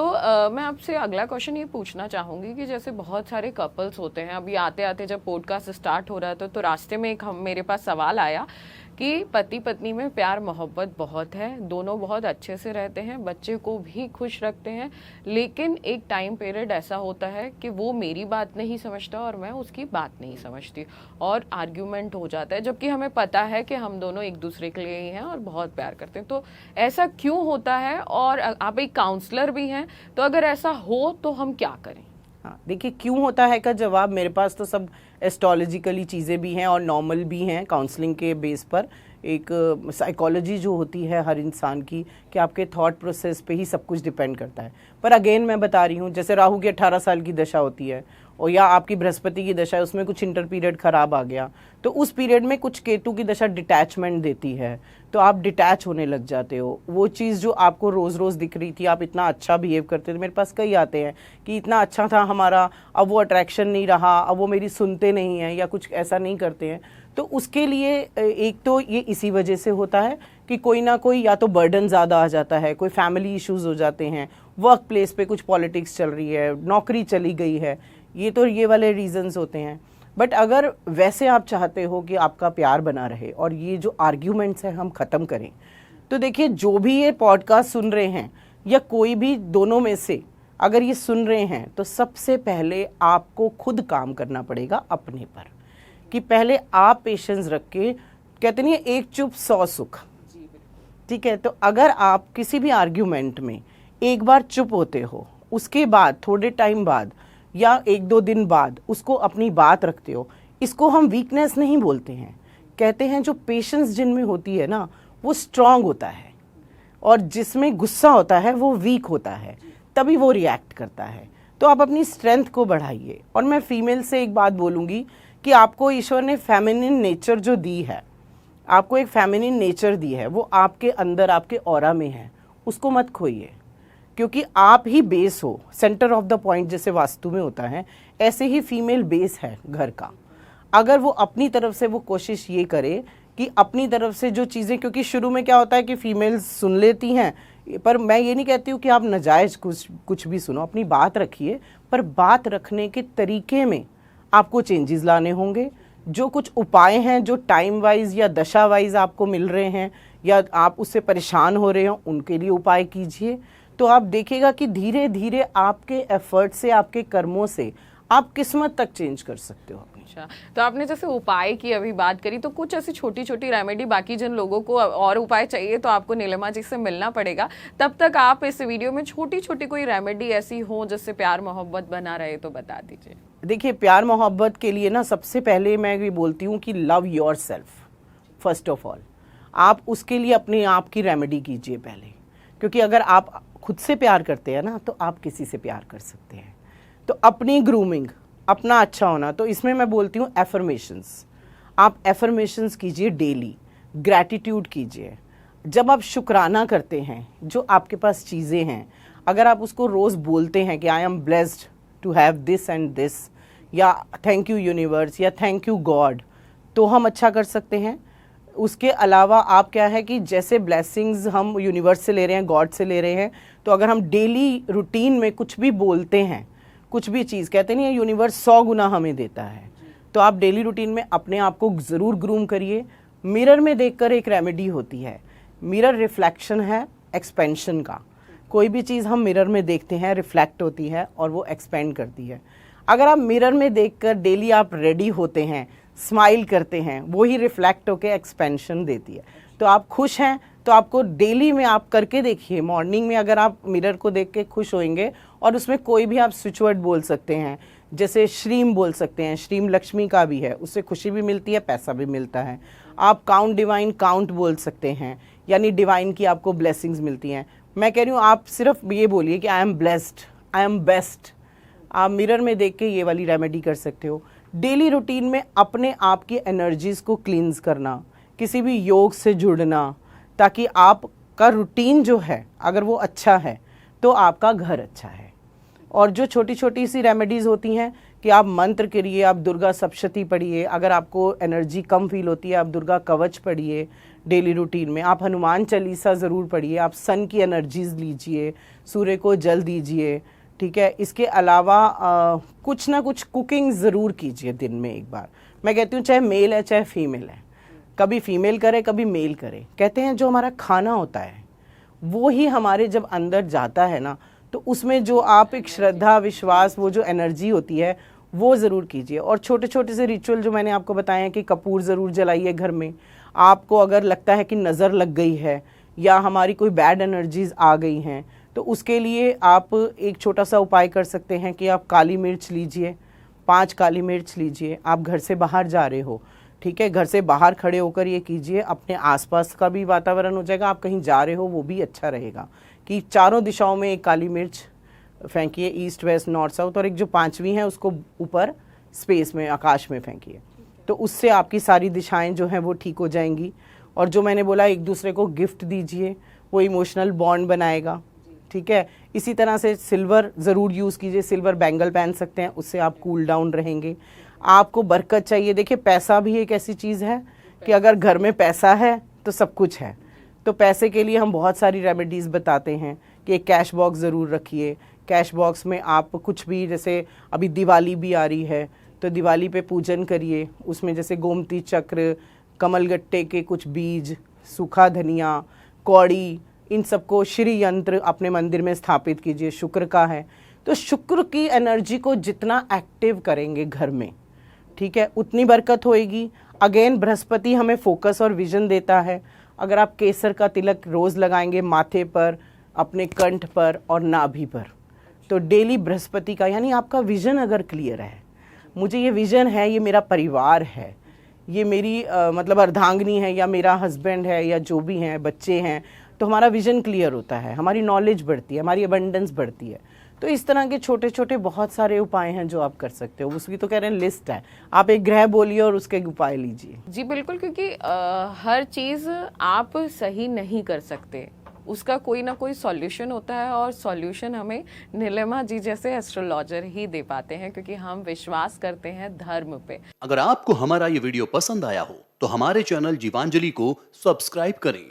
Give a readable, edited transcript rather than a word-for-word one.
तो मैं आपसे अगला क्वेश्चन ये पूछना चाहूंगी कि जैसे बहुत सारे कपल्स होते हैं, अभी आते आते जब पॉडकास्ट स्टार्ट हो रहा था तो रास्ते में एक मेरे पास सवाल आया कि पति पत्नी में प्यार मोहब्बत बहुत है, दोनों बहुत अच्छे से रहते हैं, बच्चे को भी खुश रखते हैं, लेकिन एक टाइम पीरियड ऐसा होता है कि वो मेरी बात नहीं समझता और मैं उसकी बात नहीं समझती और आर्ग्यूमेंट हो जाता है, जबकि हमें पता है कि हम दोनों एक दूसरे के लिए ही हैं और बहुत प्यार करते हैं। तो ऐसा क्यों होता है? और आप एक काउंसलर भी हैं, तो अगर ऐसा हो तो हम क्या करें? हाँ, देखिए क्यों होता है का जवाब मेरे पास तो सब एस्ट्रोलॉजिकली चीज़ें भी हैं और नॉर्मल भी हैं काउंसलिंग के बेस पर। एक साइकोलॉजी जो होती है हर इंसान की कि आपके थॉट प्रोसेस पे ही सब कुछ डिपेंड करता है। पर अगेन मैं बता रही हूँ, जैसे राहु की 18 साल की दशा होती है और या आपकी बृहस्पति की दशा है, उसमें कुछ इंटर पीरियड खराब आ गया तो उस पीरियड में कुछ केतु की दशा डिटैचमेंट देती है, तो आप डिटैच होने लग जाते हो। वो चीज़ जो आपको रोज़ रोज़ दिख रही थी, आप इतना अच्छा बिहेव करते थे, मेरे पास कई आते हैं कि इतना अच्छा था हमारा, अब वो अट्रैक्शन नहीं रहा, अब वो मेरी सुनते नहीं हैं या कुछ ऐसा नहीं करते हैं। तो उसके लिए एक तो ये इसी वजह से होता है कि कोई ना कोई या तो बर्डन ज़्यादा आ जाता है, कोई फैमिली इश्यूज हो जाते हैं, वर्क प्लेस पे कुछ पॉलिटिक्स चल रही है, नौकरी चली गई है, ये वाले रीजंस होते हैं। बट अगर वैसे आप चाहते हो कि आपका प्यार बना रहे और ये जो आर्ग्यूमेंट्स हैं हम ख़त्म करें, तो देखिए जो भी ये पॉडकास्ट सुन रहे हैं या कोई भी दोनों में से अगर ये सुन रहे हैं तो सबसे पहले आपको खुद काम करना पड़ेगा अपने पर, कि पहले आप पेशेंस रख के, कहते नहीं एक चुप 100 सुख, ठीक है। तो अगर आप किसी भी आर्ग्यूमेंट में एक बार चुप होते हो, उसके बाद थोड़े टाइम बाद या 1-2 दिन बाद उसको अपनी बात रखते हो, इसको हम वीकनेस नहीं बोलते हैं। कहते हैं जो पेशेंस जिनमें होती है ना वो स्ट्रांग होता है और जिसमें गुस्सा होता है वो वीक होता है, तभी वो रिएक्ट करता है। तो आप अपनी स्ट्रेंथ को बढ़ाइए। और मैं फीमेल से एक बात बोलूँगी कि आपको ईश्वर ने फेमिनिन नेचर जो दी है, आपको एक फेमिनिन नेचर दी है, वो आपके अंदर आपके ऑरा में है, उसको मत खोइए, क्योंकि आप ही बेस हो, सेंटर ऑफ द पॉइंट जैसे वास्तु में होता है, ऐसे ही फीमेल बेस है घर का। अगर वो अपनी तरफ से वो कोशिश ये करे कि अपनी तरफ से जो चीज़ें, क्योंकि शुरू में क्या होता है कि फीमेल्स सुन लेती हैं, पर मैं ये नहीं कहती हूँ कि आप नाजायज़ कुछ भी सुनो, अपनी बात रखिए, पर बात रखने के तरीके में आपको चेंजेस लाने होंगे। जो कुछ उपाय हैं जो टाइम वाइज या दशा वाइज आपको मिल रहे हैं या आप उससे परेशान हो रहे हो, उनके लिए उपाय कीजिए। तो आप देखिएगा कि धीरे धीरे आपके एफर्ट से, आपके कर्मों से आप किस्मत तक चेंज कर सकते हो। अच्छा, तो आपने जैसे उपाय की अभी बात करी, तो कुछ ऐसी छोटी छोटी रेमेडी, बाकी जिन लोगों को और उपाय चाहिए तो आपको नीलिमा जी से मिलना पड़ेगा, तब तक आप इस वीडियो में छोटी छोटी कोई रेमेडी ऐसी हो जिससे प्यार मोहब्बत बना रहे तो बता दीजिए। देखिए प्यार मोहब्बत के लिए ना सबसे पहले मैं ये बोलती हूँ कि love your self first of all. आप उसके लिए अपने आप की रेमेडी कीजिए पहले, क्योंकि अगर आप खुद से प्यार करते हैं ना तो आप किसी से प्यार कर सकते हैं। तो अपनी ग्रूमिंग, अपना अच्छा होना, तो इसमें मैं बोलती हूँ एफर्मेशंस। आप एफर्मेशंस कीजिए डेली, ग्रैटिट्यूड कीजिए। जब आप शुक्राना करते हैं जो आपके पास चीज़ें हैं, अगर आप उसको रोज़ बोलते हैं कि I am blessed to have this and this, या थैंक यू यूनिवर्स या थैंक यू गॉड, तो हम अच्छा कर सकते हैं। उसके अलावा आप क्या है कि जैसे ब्लेसिंग्स हम यूनिवर्स से ले रहे हैं, गॉड से ले रहे हैं, तो अगर हम डेली रूटीन में कुछ भी बोलते हैं, कुछ भी चीज़, कहते नहीं है यूनिवर्स 100 गुना हमें देता है, तो आप डेली रूटीन में अपने आप को ज़रूर ग्रूम करिए। मिरर में देखकर एक रेमेडी होती है, मिरर रिफ्लेक्शन है एक्सपेंशन का। कोई भी चीज़ हम मिरर में देखते हैं रिफ्लेक्ट होती है और वो एक्सपेंड करती है। अगर आप मिरर में देखकर डेली आप रेडी होते हैं, स्माइल करते हैं, वो ही रिफ्लेक्ट होकर एक्सपेंशन देती है। तो आप खुश हैं तो आपको डेली में आप करके देखिए, मॉर्निंग में अगर आप मिरर को देख के खुश होंगे, और उसमें कोई भी आप स्विच वर्ड बोल सकते हैं, जैसे श्रीम बोल सकते हैं, श्रीम लक्ष्मी का भी है, उससे खुशी भी मिलती है, पैसा भी मिलता है। आप काउंट डिवाइन काउंट बोल सकते हैं, यानी डिवाइन की आपको ब्लेसिंग्स मिलती हैं। मैं कह रही हूँ आप सिर्फ ये बोलिए कि I am blessed, I am best. आप मिरर में देख के ये वाली रेमेडी कर सकते हो। डेली रूटीन में अपने आप की एनर्जीज़ को क्लींस करना, किसी भी योग से जुड़ना, ताकि आपका रूटीन जो है अगर वो अच्छा है तो आपका घर अच्छा है। और जो छोटी छोटी सी रेमेडीज़ होती हैं कि आप मंत्र करिए, आप दुर्गा सप्तशती पढ़िए, अगर आपको एनर्जी कम फील होती है आप दुर्गा कवच पढ़िए, डेली रूटीन में। आप हनुमान चालीसा ज़रूर पढ़िए, आप सन की एनर्जीज लीजिए, सूर्य को जल दीजिए, ठीक है। इसके अलावा कुछ ना कुछ कुकिंग ज़रूर कीजिए दिन में एक बार। मैं कहती हूँ चाहे मेल है चाहे फीमेल है, कभी फीमेल करे कभी मेल करे। कहते हैं जो हमारा खाना होता है वो ही हमारे जब अंदर जाता है ना, तो उसमें जो आप एक श्रद्धा विश्वास, वो जो एनर्जी होती है वो ज़रूर कीजिए। और छोटे छोटे से रिचुअल जो मैंने आपको बताए हैं कि कपूर ज़रूर जलाइए घर में। आपको अगर लगता है कि नज़र लग गई है या हमारी कोई बैड एनर्जीज आ गई हैं, तो उसके लिए आप एक छोटा सा उपाय कर सकते हैं कि आप काली मिर्च लीजिए, 5 काली मिर्च लीजिए। आप घर से बाहर जा रहे हो, ठीक है, घर से बाहर खड़े होकर ये कीजिए, अपने आसपास का भी वातावरण हो जाएगा, आप कहीं जा रहे हो वो भी अच्छा रहेगा कि चारों दिशाओं में एक काली मिर्च फेंकिए, ईस्ट वेस्ट नॉर्थ साउथ, और एक जो 5वीं है उसको ऊपर स्पेस में आकाश में फेंकिए। तो उससे आपकी सारी दिशाएं जो हैं वो ठीक हो जाएंगी। और जो मैंने बोला, एक दूसरे को गिफ्ट दीजिए, वो इमोशनल बॉन्ड बनाएगा, ठीक है। इसी तरह से सिल्वर ज़रूर यूज़ कीजिए, सिल्वर बैंगल पहन सकते हैं, उससे आप कूल डाउन रहेंगे। आपको बरकत चाहिए, देखिए पैसा भी एक ऐसी चीज़ है कि अगर घर में पैसा है तो सब कुछ है। तो पैसे के लिए हम बहुत सारी रेमेडीज़ बताते हैं कि एक कैश बॉक्स ज़रूर रखिए। कैश बॉक्स में आप कुछ भी, जैसे अभी दिवाली भी आ रही है तो दिवाली पे पूजन करिए, उसमें जैसे गोमती चक्र, कमलगट्टे के कुछ बीज, सूखा धनिया, कौड़ी, इन सबको श्री यंत्र अपने मंदिर में स्थापित कीजिए। शुक्र का है तो शुक्र की एनर्जी को जितना एक्टिव करेंगे घर में, ठीक है, उतनी बरकत होएगी। अगेन बृहस्पति हमें फोकस और विजन देता है। अगर आप केसर का तिलक रोज़ लगाएंगे माथे पर, अपने कंठ पर और नाभि पर, तो डेली बृहस्पति का, यानी आपका विजन अगर क्लियर है, मुझे ये विजन है, ये मेरा परिवार है, ये मेरी मतलब अर्धांगिनी है या मेरा हस्बैंड है या जो भी हैं, बच्चे हैं, तो हमारा विजन क्लियर होता है, हमारी नॉलेज बढ़ती है, हमारी अबंडेंस बढ़ती है। तो इस तरह के छोटे छोटे बहुत सारे उपाय हैं जो आप कर सकते हो। उसकी तो कह रहे हैं लिस्ट है, आप एक ग्रह बोलिए और उसके उपाय लीजिए। जी बिल्कुल, क्योंकि हर चीज़ आप सही नहीं कर सकते, उसका कोई ना कोई सॉल्यूशन होता है, और सॉल्यूशन हमें नीलिमा जी जैसे एस्ट्रोलॉजर ही दे पाते हैं, क्योंकि हम विश्वास करते हैं धर्म पे। अगर आपको हमारा ये वीडियो पसंद आया हो तो हमारे चैनल जीवांजलि को सब्सक्राइब करें